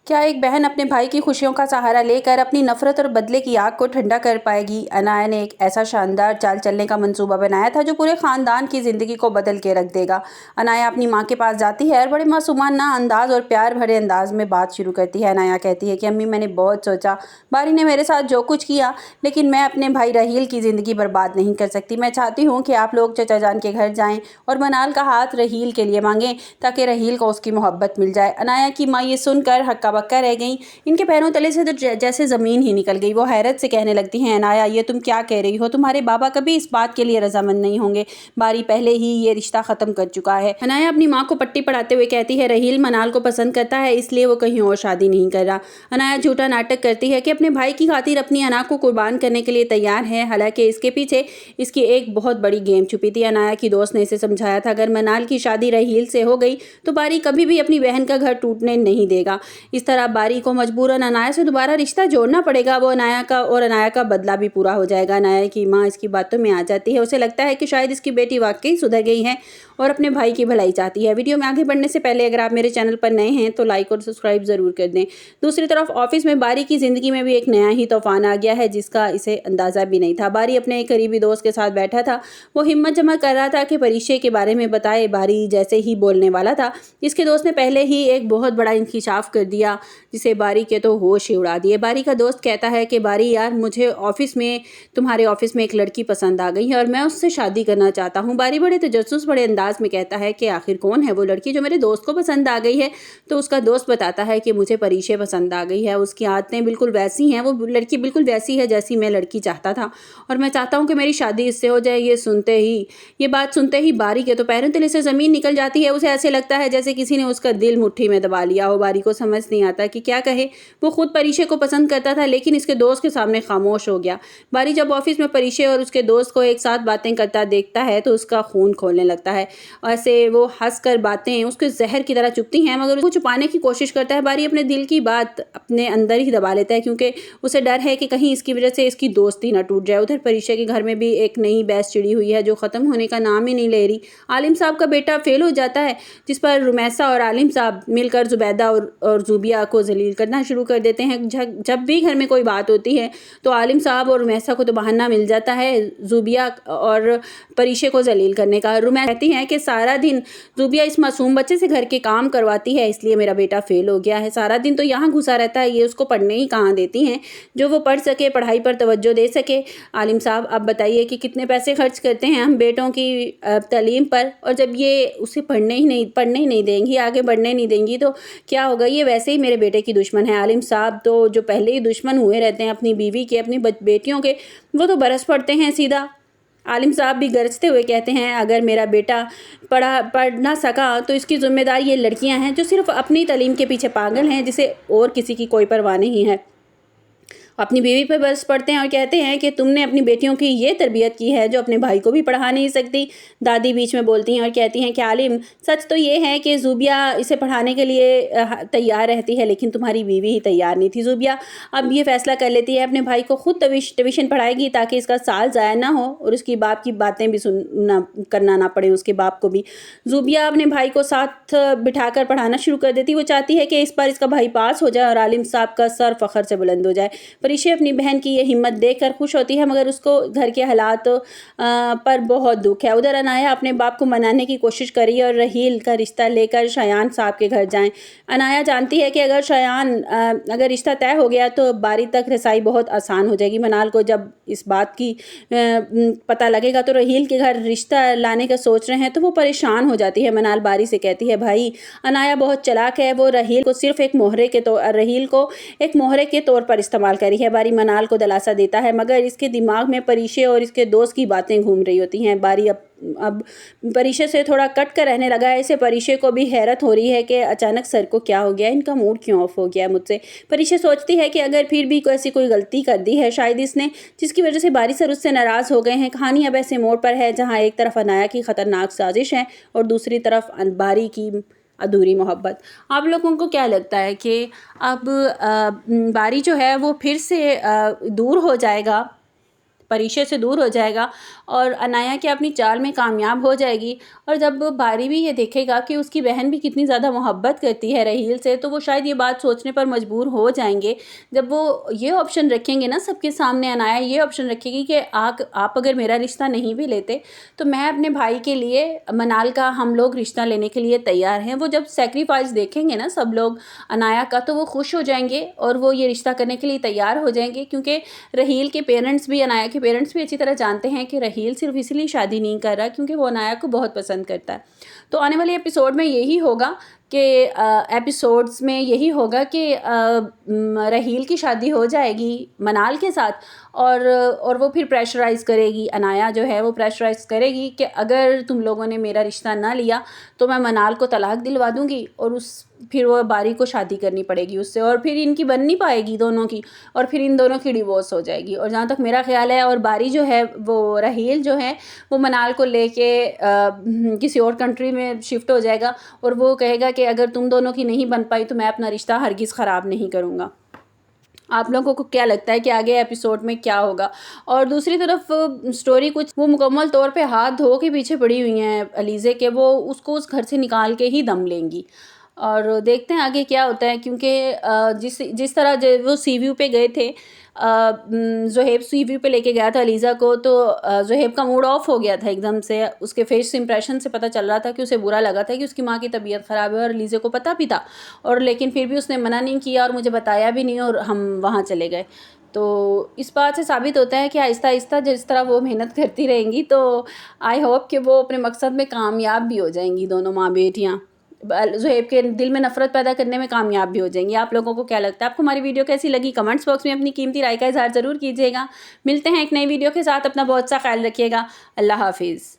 क्या एक बहन अपने भाई की खुशियों का सहारा लेकर अपनी नफरत और बदले की आग को ठंडा कर पाएगी? अनाया ने एक ऐसा शानदार चाल चलने का मंसूबा बनाया था जो पूरे खानदान की जिंदगी को बदल के रख देगा। अनाया अपनी माँ के पास जाती है और बड़े मासूमाना अंदाज और प्यार भरे अंदाज में बात शुरू करती है। अनाया कहती है कि अम्मी, मैंने बहुत सोचा, बारी ने मेरे साथ जो कुछ किया, लेकिन मैं अपने भाई रहील की ज़िंदगी बर्बाद नहीं कर सकती। मैं चाहती हूँ कि आप लोग चचा जान के घर जाएं और मनाल का हाथ रहील के लिए मांगें ताकि रहील को उसकी मोहब्बत मिल जाए। अनाया की माँ ये सुनकर हक्का बक्का रह गई। इनके पैरों तले से तो जैसे ज़मीन ही निकल गई। वो हैरत से कहने लगती हैं, अनाया, ये तुम क्या कह रही हो? तुम्हारे बाबा कभी इस बात के लिए रजामंद नहीं होंगे। बारी पहले ही ये रिश्ता ख़त्म कर चुका है। अनाया अपनी माँ को पट्टी पढ़ाते हुए कहती है, रहील मनाल को पसंद करता है, इसलिए वो कहीं और शादी नहीं कर रहा। अनाया झूठा नाटक करती है कि अपने भाई की खातिर अपनी अना को कुर्बान करने के लिए तैयार है। हालांकि इसके पीछे इसकी एक बहुत बड़ी गेम छुपी थी। अनाया की दोस्त ने इसे समझाया था, अगर मनाल की शादी रहील से हो गई तो बारी कभी भी अपनी बहन का घर टूटने नहीं देगा। इस तरह बारी को मजबूरन अनाया से दोबारा रिश्ता जोड़ना पड़ेगा। वो अनाया का बदला भी पूरा हो जाएगा। अनाया की माँ इसकी बातों में आ जाती है। उसे लगता है कि शायद इसकी बेटी वाकई सुधर गई है और अपने भाई की भलाई चाहती है। वीडियो में आगे बढ़ने से पहले अगर आप मेरे चैनल पर नए हैं तो लाइक और सब्सक्राइब जरूर कर दें। दूसरी तरफ ऑफिस में बारी की जिंदगी में भी एक नया ही तूफान आ गया है जिसका इसे अंदाजा भी नहीं था। बारी अपने एक करीबी दोस्त के साथ बैठा था। वो हिम्मत जमा कर रहा था कि परिचय के बारे में बताए। बारी जैसे ही बोलने वाला था, इसके दोस्त ने पहले ही एक बहुत बड़ा इंकिशाफ कर दिया जिसे बारी के तो होश ही उड़ा दिए। बारी का दोस्त कहता है कि बारी यार, मुझे तुम्हारे ऑफिस में एक लड़की पसंद आ गई है और मैं उससे शादी करना चाहता हूँ। बारी बड़े तजस्सुस बड़े अंदाज में कहता है कि आखिर कौन है वो लड़की जो मेरे दोस्त को पसंद आ गई है? तो उसका दोस्त बताता है कि मुझे परिचय पसंद आ गई है, उसकी आदतें बिल्कुल वैसी हैं, वो लड़की बिल्कुल वैसी है जैसी मैं लड़की चाहता था और मैं चाहता हूँ कि मेरी शादी इससे हो जाए। ये बात सुनते ही बारी के तो पैरों तले से ज़मीन निकल जाती है। उसे ऐसे लगता है जैसे किसी ने उसका दिल मुट्ठी में दबा लिया हो। बारी को समझ नहीं आता कि क्या कहे। वो खुद परिचय को पसंद करता था लेकिन इसके दोस्त के सामने खामोश हो गया। बारी जब ऑफिस में परिचय और उसके दोस्त को एक साथ बातें करता देखता है तो उसका खून खोलने लगता है। ऐसे वो हंसकर बातें उसके जहर की तरह चुभती हैं, मगर उसको छुपाने की कोशिश करता है। बारी अपने दिल की बात अपने अंदर ही दबा लेता है क्योंकि उसे डर है कि कहीं इसकी वजह से इसकी दोस्ती ना टूट जाए। उधर परिचय के घर में भी एक नई बहस छिड़ी हुई है जो ख़त्म होने का नाम ही नहीं ले रही। आलिम साहब का बेटा फेल हो जाता है जिस पर रुमैसा और आलिम साहब मिलकर जुबैदा और जूबिया को जलील करना शुरू कर देते हैं। जब भी घर में कोई बात होती है तो आलिम साहब और रुमैसा को तो बहाना मिल जाता है जूबिया और परिशे को जलील करने का। रुमैसा कहती हैं कि सारा दिन जूबिया इस मासूम बच्चे से घर के काम करवाती है, इसलिए मेरा बेटा फेल हो गया है। सारा दिन तो यहाँ घुसा रहता है, ये उसको पढ़ने ही कहाँ देती हैं जो वो पढ़ सके, पढ़ाई पर तवज्जो दे सके। आलिम साहब, आप बताइए कि कितने पैसे खर्च करते हैं हम बेटों की तालीम पर, और जब ये उसे पढ़ने ही नहीं देंगी, आगे बढ़ने नहीं देंगी तो क्या होगा? ये वैसे ही मेरे बेटे की दुश्मन है। आलिम साहब तो जो पहले ही दुश्मन हुए रहते हैं अपनी बीवी के, अपनी बेटियों के, वो तो बरस पड़ते हैं सीधा। आलिम साहब भी गरजते हुए कहते हैं, अगर मेरा बेटा पढ़ ना सका तो इसकी जिम्मेदार ये लड़कियां हैं जो सिर्फ अपनी तालीम के पीछे पागल हैं, जिसे और किसी की कोई परवाह नहीं है। अपनी बीवी पर बरस पड़ते हैं और कहते हैं कि तुमने अपनी बेटियों की ये तरबियत की है जो अपने भाई को भी पढ़ा नहीं सकती। दादी बीच में बोलती हैं और कहती हैं कि आलिम, सच तो ये है कि जूबिया इसे पढ़ाने के लिए तैयार रहती है, लेकिन तुम्हारी बीवी ही तैयार नहीं थी। जूबिया अब ये फैसला कर लेती है अपने भाई को खुद ट्यूशन पढ़ाएगी ताकि इसका साल ज़ाया ना हो और उसकी बाप की बातें भी करना ना पड़े उसके बाप को भी। जूबिया अपने भाई को साथ बिठाकर पढ़ाना शुरू कर देती। वो चाहती है कि इस बार इसका भाई पास हो जाए और आलिम साहब का सर फ़ख्र से बुलंद हो जाए। परिशे अपनी बहन की ये हिम्मत देखकर खुश होती है, मगर उसको घर के हालात पर बहुत दुख है। उधर अनाया अपने बाप को मनाने की कोशिश करी और रहील का रिश्ता लेकर शायान साहब के घर जाएं। अनाया जानती है कि अगर रिश्ता तय हो गया तो बारी तक रसाई बहुत आसान हो जाएगी। मनाल को जब इस बात की पता लगेगा तो रहील के घर रिश्ता लाने का सोच रहे हैं तो वो परेशान हो जाती है। मनाल बारी से कहती है, भाई अनाया बहुत चालाक है, वो रहील को सिर्फ एक मोहरे के तौर पर इस्तेमाल करी है। बारी मनाल को दिलासा देता है, मगर इसके दिमाग में परिशे और इसके दोस्त की बातें घूम रही होती हैं। बारी अब परिशे से थोड़ा कट कर रहने लगा है। इसे परिशे को भी हैरत हो रही है कि अचानक सर को क्या हो गया, इनका मूड क्यों ऑफ हो गया मुझसे। परिशे सोचती है कि अगर फिर भी ऐसी कोई गलती कर दी है शायद इसने, जिसकी वजह से बारी सर उससे नाराज़ हो गए हैं। कहानी अब ऐसे मोड़ पर है जहाँ एक तरफ अनाया की खतरनाक साजिश है और दूसरी तरफ बारी की अधूरी मोहब्बत। आप लोगों को क्या लगता है कि अब बारी जो है वो फिर से दूर हो जाएगा परिचय से दूर हो जाएगा और अनाया की अपनी चाल में कामयाब हो जाएगी। और जब बारी भी ये देखेगा कि उसकी बहन भी कितनी ज़्यादा मोहब्बत करती है रहील से, तो वो शायद ये बात सोचने पर मजबूर हो जाएंगे। जब वो ये ऑप्शन रखेंगे ना सबके सामने, अनाया ये ऑप्शन रखेगी कि आप अगर मेरा रिश्ता नहीं भी लेते तो मैं अपने भाई के लिए मनाल का हम लोग रिश्ता लेने के लिए तैयार हैं। वो जब सेक्रीफाइस देखेंगे ना सब लोग अनाया का, तो वो खुश हो जाएंगे और वो ये रिश्ता करने के लिए तैयार हो जाएंगे, क्योंकि रहील के पेरेंट्स भी, अनाया के पेरेंट्स भी अच्छी तरह जानते हैं कि रहील सिर्फ इसलिए शादी नहीं कर रहा क्योंकि वो अनाया को बहुत पसंद करता है। तो आने वाले एपिसोड में यही होगा कि एपिसोड्स में यही होगा कि रहील की शादी हो जाएगी मनाल के साथ और वो फिर प्रेशराइज़ करेगी, अनाया जो है वो प्रेशराइज़ करेगी कि अगर तुम लोगों ने मेरा रिश्ता ना लिया तो मैं मनाल को तलाक दिलवा दूँगी और फिर वो बारी को शादी करनी पड़ेगी उससे, और फिर इनकी बन नहीं पाएगी दोनों की, और फिर इन दोनों की डिवोर्स हो जाएगी। और जहाँ तक मेरा ख्याल है, और बारी जो है वो रहील जो है वो मनाल को लेके किसी और कंट्री में शिफ्ट हो जाएगा और वो कहेगा कि अगर तुम दोनों की नहीं बन पाई तो मैं अपना रिश्ता हरगिज़ ख़राब नहीं करूँगा। आप लोगों को क्या लगता है कि आगे एपिसोड में क्या होगा? और दूसरी तरफ स्टोरी कुछ वो मुकम्मल तौर पे हाथ धो के पीछे पड़ी हुई हैं अलीज़े के, वो उसको उस घर से निकाल के ही दम लेंगी। और देखते हैं आगे क्या होता है, क्योंकि जिस तरह वो सी व्यू पे गए थे, ज़ुहैब सी व्यू पे लेके गया था अलीज़ा को, तो ज़ुहैब का मूड ऑफ हो गया था एकदम से। उसके फेस इंप्रेशन से पता चल रहा था कि उसे बुरा लगा था कि उसकी माँ की तबीयत ख़राब है, और अलीज़ा को पता भी था, और लेकिन फिर भी उसने मना नहीं किया और मुझे बताया भी नहीं और हम वहाँ चले गए। तो इस बात से साबित होता है कि आहिस्ता आहिस्ता जिस तरह वो मेहनत करती रहेंगी तो आई होप कि वो अपने मकसद में कामयाब भी हो जाएंगी, दोनों माँ बेटियाँ ज़ुहैब के दिल में नफ़रत पैदा करने में कामयाब भी हो जाएंगी। आप लोगों को क्या लगता है? आपको हमारी वीडियो कैसी लगी? कमेंट्स बॉक्स में अपनी कीमती राय का इज़हार ज़रूर कीजिएगा। मिलते हैं एक नई वीडियो के साथ। अपना बहुत सा ख्याल रखिएगा। अल्लाह हाफिज़।